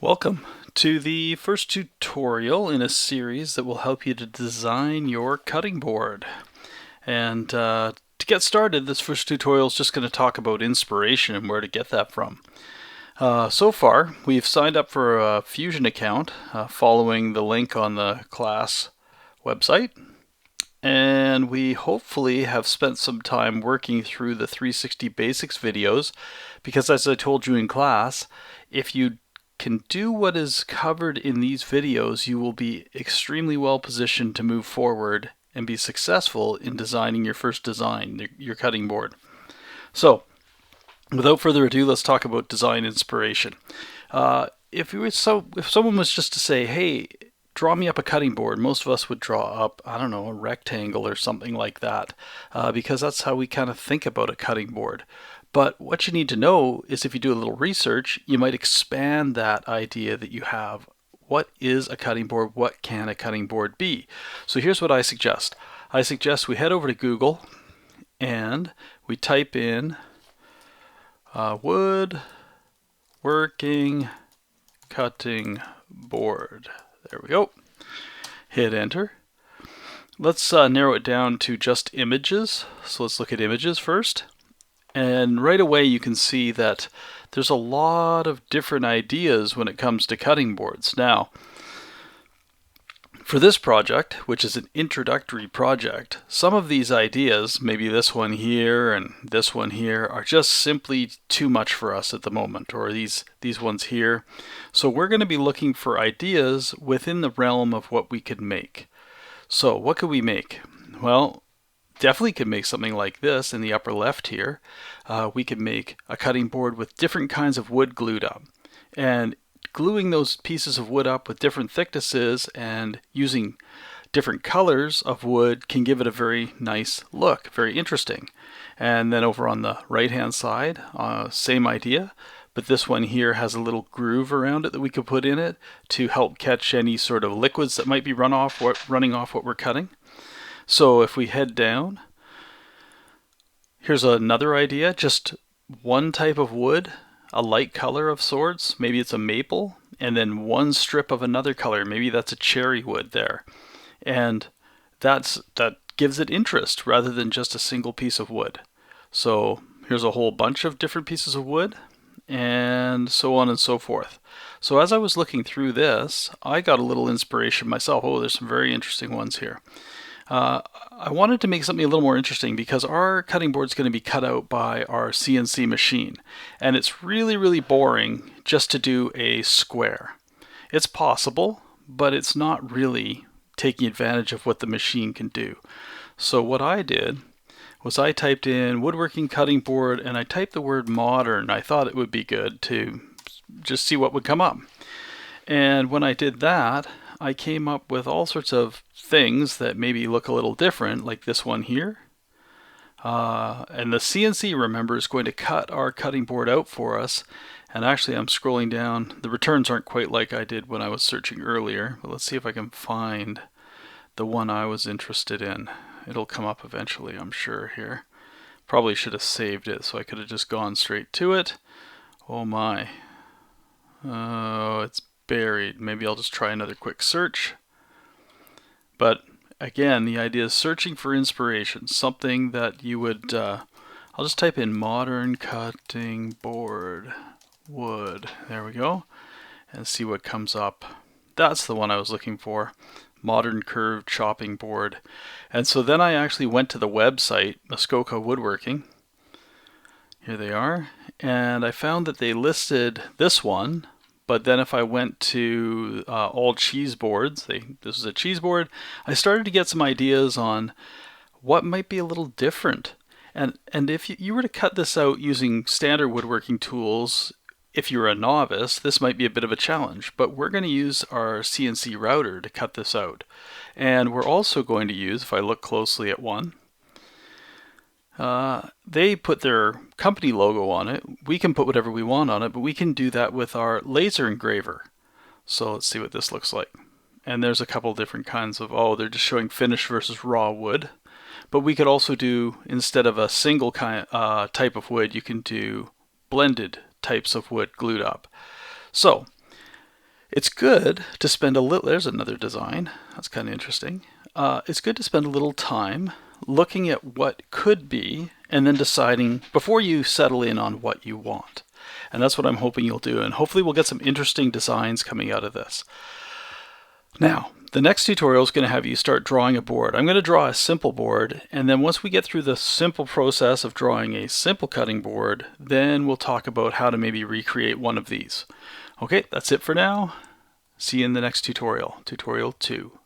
Welcome to the first tutorial in a series that will help you to design your cutting board. And to get started, this first tutorial is just going to talk about inspiration and where to get that from. So far, we've signed up for a Fusion account following the link on the class website. And we hopefully have spent some time working through the 360 Basics videos because, as I told you in class, if you can do what is covered in these videos, you will be extremely well positioned to move forward and be successful in designing your first design, your cutting board. So, without further ado, let's talk about design inspiration. If someone was just to say, hey, draw me up a cutting board, most of us would draw up, I don't know, a rectangle or something like that, because that's how we kind of think about a cutting board. But what you need to know is if you do a little research, you might expand that idea that you have. What is a cutting board? What can a cutting board be? So here's what I suggest. I suggest we head over to Google and we type in wood working cutting board. There we go. Hit enter. Let's narrow it down to just images. So let's look at images first. And right away you can see that there's a lot of different ideas when it comes to cutting boards. Now, for this project, which is an introductory project, some of these ideas, maybe this one here and this one here, are just simply too much for us at the moment, or these ones here. So we're going to be looking for ideas within the realm of what we could make. So what could we make? Well, definitely could make something like this in the upper left here. We could make a cutting board with different kinds of wood glued up. And gluing those pieces of wood up with different thicknesses and using different colors of wood can give it a very nice look, very interesting. And then over on the right hand side, same idea, but this one here has a little groove around it that we could put in it to help catch any sort of liquids that might be running off what we're cutting. So if we head down, here's another idea, just one type of wood, a light color of sorts, maybe it's a maple, and then one strip of another color, maybe that's a cherry wood there. And that gives it interest rather than just a single piece of wood. So here's a whole bunch of different pieces of wood, and so on and so forth. So as I was looking through this, I got a little inspiration myself. Oh, there's some very interesting ones here. I wanted to make something a little more interesting because our cutting board is going to be cut out by our CNC machine. And it's really, really boring just to do a square. It's possible, but it's not really taking advantage of what the machine can do. So what I did was I typed in woodworking cutting board and I typed the word modern. I thought it would be good to just see what would come up. And when I did that, I came up with all sorts of things that maybe look a little different, like this one here. And the CNC, remember, is going to cut our cutting board out for us. And actually, I'm scrolling down. The returns aren't quite like I did when I was searching earlier. But let's see if I can find the one I was interested in. It'll come up eventually, I'm sure, here. Probably should have saved it, so I could have just gone straight to it. Oh my. Oh, it's buried. Maybe I'll just try another quick search. But again, the idea is searching for inspiration, something that you would, I'll just type in modern cutting board wood. There we go. And see what comes up. That's the one I was looking for. Modern curved chopping board. And so then I actually went to the website, Muskoka Woodworking. Here they are. And I found that they listed this one. But then if I went to all cheese boards, this is a cheese board, I started to get some ideas on what might be a little different. And if you were to cut this out using standard woodworking tools, if you're a novice, this might be a bit of a challenge. But we're going to use our CNC router to cut this out. And we're also going to use, if I look closely at one, they put their company logo on it. We can put whatever we want on it, but we can do that with our laser engraver. So let's see what this looks like. And there's a couple different kinds of, they're just showing finished versus raw wood. But we could also do, instead of a single type of wood, you can do blended types of wood glued up. So It's good to spend a little, there's another design, that's kind of interesting. It's good to spend a little time looking at what could be and then deciding before you settle in on what you want. And that's what I'm hoping you'll do, and hopefully we'll get some interesting designs coming out of this. Now, the next tutorial is going to have you start drawing a board. I'm going to draw a simple board, and then once we get through the simple process of drawing a simple cutting board, then we'll talk about how to maybe recreate one of these. Okay, that's it for now. See you in the next tutorial, tutorial 2.